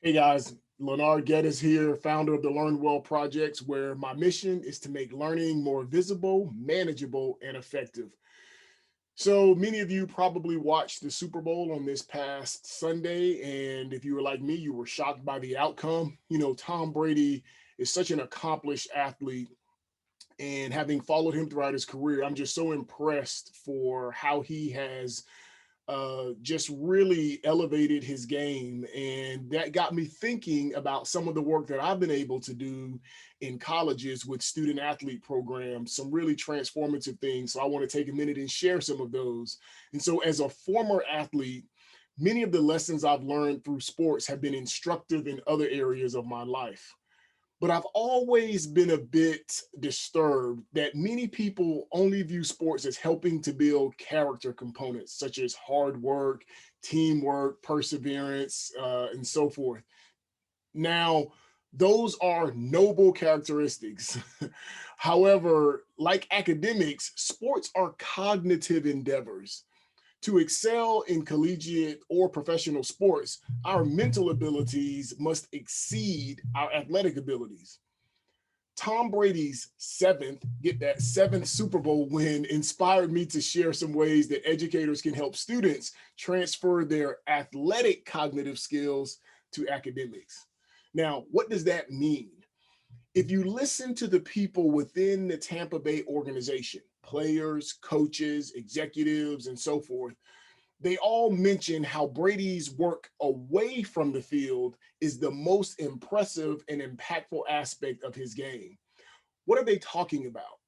Hey guys, Leonard Geddes here, founder of the Learn Well Projects, where my mission is to make learning more visible, manageable, and effective. So many of you probably watched the Super Bowl on this past Sunday, and if you were like me, you were shocked by the outcome. Tom Brady is such an accomplished athlete, and having followed him throughout his career, I'm just so impressed for how he has just really elevated his game. And that got me thinking about some of the work that I've been able to do in colleges with student athlete programs, some really transformative things. So I want to take a minute and share some of those. And so, as a former athlete, many of the lessons I've learned through sports have been instructive in other areas of my life. But I've always been a bit disturbed that many people only view sports as helping to build character components such as hard work, teamwork, perseverance, and so forth. Now, those are noble characteristics. However, like academics, sports are cognitive endeavors. To excel in collegiate or professional sports, our mental abilities must exceed our athletic abilities. Tom Brady's seventh Super Bowl win inspired me to share some ways that educators can help students transfer their athletic cognitive skills to academics. Now, what does that mean? If you listen to the people within the Tampa Bay organization, players, coaches, executives, and so forth, they all mention how Brady's work away from the field is the most impressive and impactful aspect of his game. What are they talking about?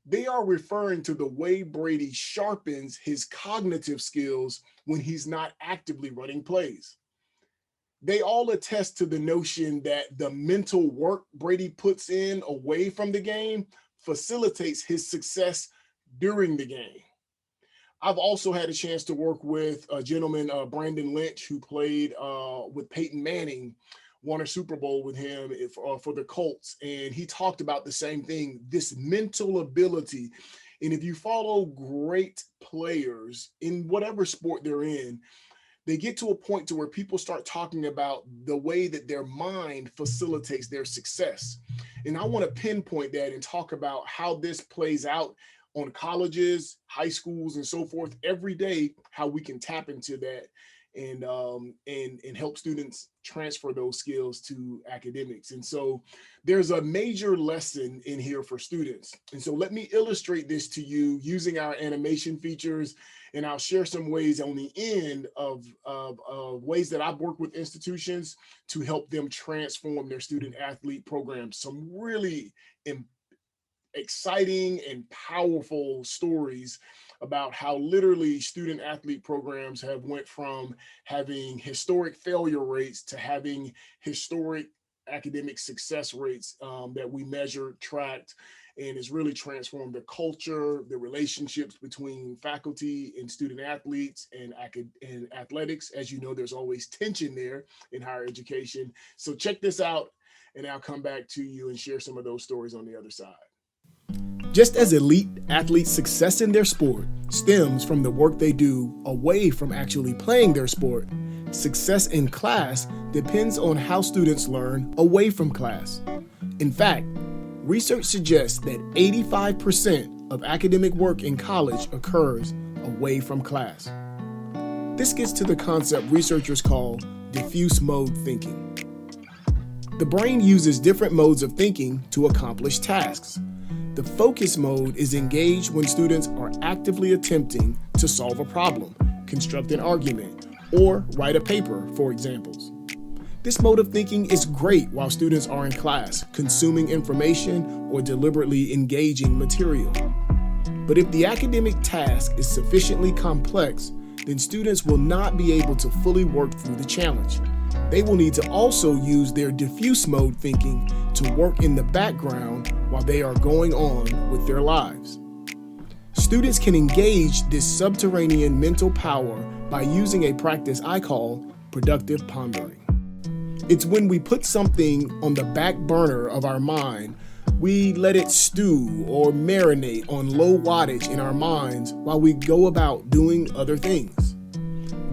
They are referring to the way Brady sharpens his cognitive skills when he's not actively running plays. They all attest to the notion that the mental work Brady puts in away from the game facilitates his success during the game. I've also had a chance to work with a gentleman, Brandon Lynch, who played with Peyton Manning, won a Super Bowl with him for the Colts. And he talked about the same thing, this mental ability. And if you follow great players in whatever sport they're in, they get to a point to where people start talking about the way that their mind facilitates their success. And I want to pinpoint that and talk about how this plays out on colleges, high schools, and so forth every day, how we can tap into that and help students transfer those skills to academics. And so there's a major lesson in here for students. And so let me illustrate this to you using our animation features, and I'll share some ways on the end of ways that I've worked with institutions to help them transform their student athlete programs. Some really exciting and powerful stories about how literally student athlete programs have went from having historic failure rates to having historic academic success rates that we measured, tracked, and has really transformed the culture, the relationships between faculty and student athletes and athletics. As you know, there's always tension there in higher education. So check this out, and I'll come back to you and share some of those stories on the other side. Just as elite athletes' success in their sport stems from the work they do away from actually playing their sport, success in class depends on how students learn away from class. In fact, research suggests that 85% of academic work in college occurs away from class. This gets to the concept researchers call diffuse mode thinking. The brain uses different modes of thinking to accomplish tasks. The focus mode is engaged when students are actively attempting to solve a problem, construct an argument, or write a paper, for examples. This mode of thinking is great while students are in class, consuming information or deliberately engaging material. But if the academic task is sufficiently complex, then students will not be able to fully work through the challenge. They will need to also use their diffuse mode thinking to work in the background while they are going on with their lives. Students can engage this subterranean mental power by using a practice I call productive pondering. It's when we put something on the back burner of our mind, we let it stew or marinate on low wattage in our minds while we go about doing other things.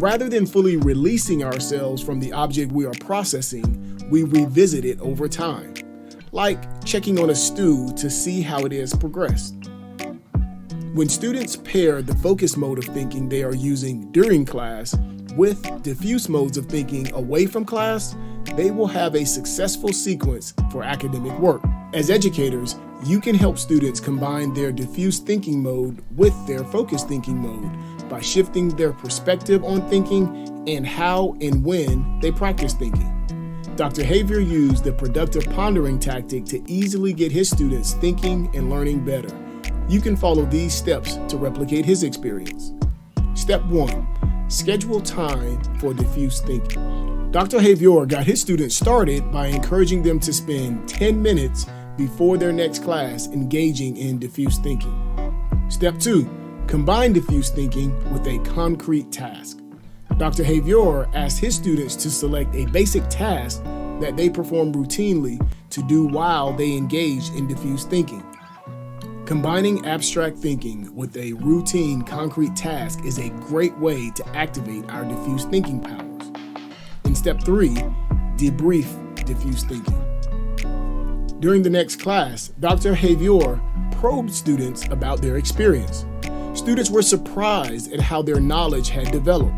Rather than fully releasing ourselves from the object we are processing, we revisit it over time, like checking on a stew to see how it has progressed. When students pair the focus mode of thinking they are using during class with diffuse modes of thinking away from class, they will have a successful sequence for academic work. As educators, you can help students combine their diffuse thinking mode with their focused thinking mode by shifting their perspective on thinking and how and when they practice thinking. Dr. Havior used the productive pondering tactic to easily get his students thinking and learning better. You can follow these steps to replicate his experience. Step 1. Schedule time for diffuse thinking. Dr. Havior got his students started by encouraging them to spend 10 minutes before their next class engaging in diffuse thinking. Step 2. Combine diffuse thinking with a concrete task. Dr. Havior asked his students to select a basic task that they perform routinely to do while they engage in diffuse thinking. Combining abstract thinking with a routine concrete task is a great way to activate our diffuse thinking powers. In step 3, debrief diffuse thinking. During the next class, Dr. Havior probed students about their experience. Students were surprised at how their knowledge had developed.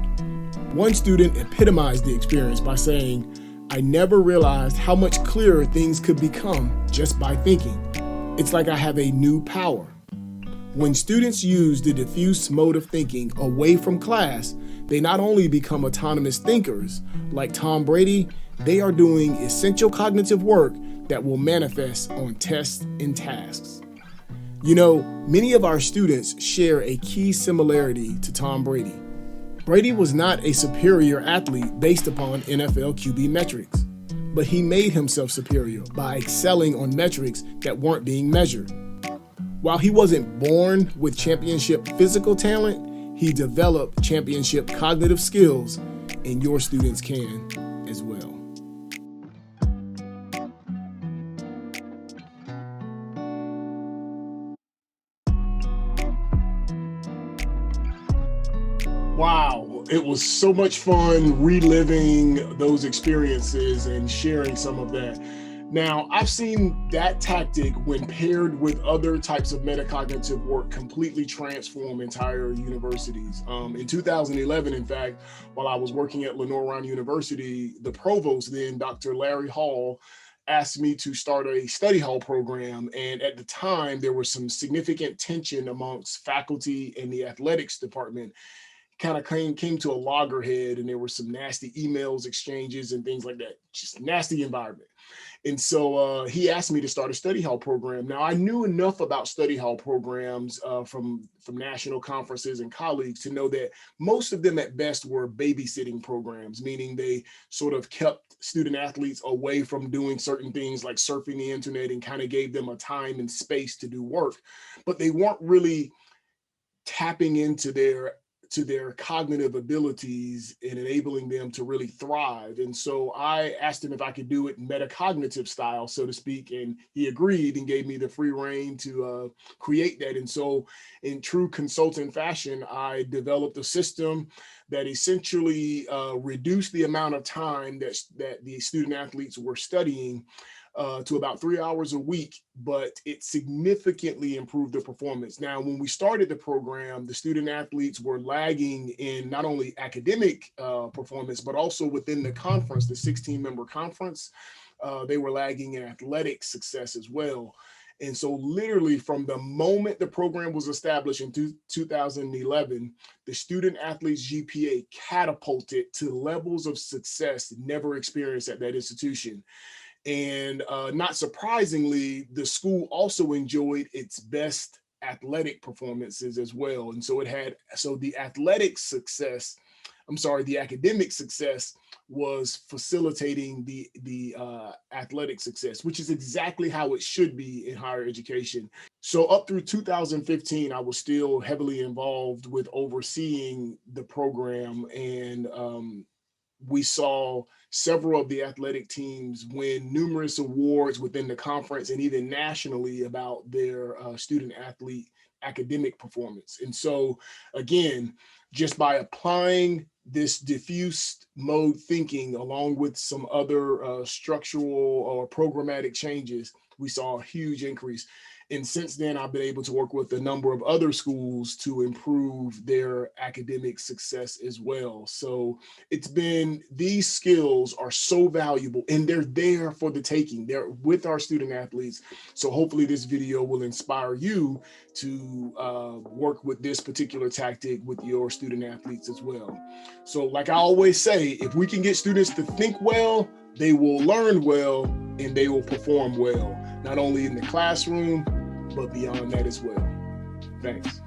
One student epitomized the experience by saying, "I never realized how much clearer things could become just by thinking. It's like I have a new power." When students use the diffuse mode of thinking away from class, they not only become autonomous thinkers, like Tom Brady, they are doing essential cognitive work that will manifest on tests and tasks. You know, many of our students share a key similarity to Tom Brady. Brady was not a superior athlete based upon NFL QB metrics, but he made himself superior by excelling on metrics that weren't being measured. While he wasn't born with championship physical talent, he developed championship cognitive skills, and your students can as well. Wow, it was so much fun reliving those experiences and sharing some of that. Now, I've seen that tactic when paired with other types of metacognitive work completely transform entire universities. In 2011, in fact, while I was working at Lenoir-Rhyne University, the provost then, Dr. Larry Hall, asked me to start a study hall program. And at the time, there was some significant tension amongst faculty and the athletics department. Kind of came to a loggerhead, and there were some nasty emails exchanges and things like that, just nasty environment. And so he asked me to start a study hall program. Now, I knew enough about study hall programs from national conferences and colleagues to know that most of them at best were babysitting programs, meaning they sort of kept student athletes away from doing certain things like surfing the internet and kind of gave them a time and space to do work. But they weren't really tapping into their cognitive abilities and enabling them to really thrive. And so I asked him if I could do it metacognitive style, so to speak, and he agreed and gave me the free rein to create that. And so in true consultant fashion, I developed a system that essentially reduced the amount of time that the student athletes were studying to about 3 hours a week, but it significantly improved their performance. Now, when we started the program, the student athletes were lagging in not only academic performance, but also within the conference, the 16-member conference. They were lagging in athletic success as well. And so literally from the moment the program was established in 2011, the student athletes GPA catapulted to levels of success never experienced at that institution. And not surprisingly, the school also enjoyed its best athletic performances as well. And so the academic success was facilitating the athletic success, which is exactly how it should be in higher education. So up through 2015, I was still heavily involved with overseeing the program, and we saw several of the athletic teams win numerous awards within the conference and even nationally about their student athlete academic performance. And so again, just by applying this diffuse mode thinking, along with some other structural or programmatic changes, we saw a huge increase. And since then, I've been able to work with a number of other schools to improve their academic success as well. So it's been, these skills are so valuable and they're there for the taking. They're with our student athletes. So hopefully this video will inspire you to work with this particular tactic with your student athletes as well. So like I always say, if we can get students to think well, they will learn well and they will perform well, not only in the classroom, but beyond that as well. Thanks.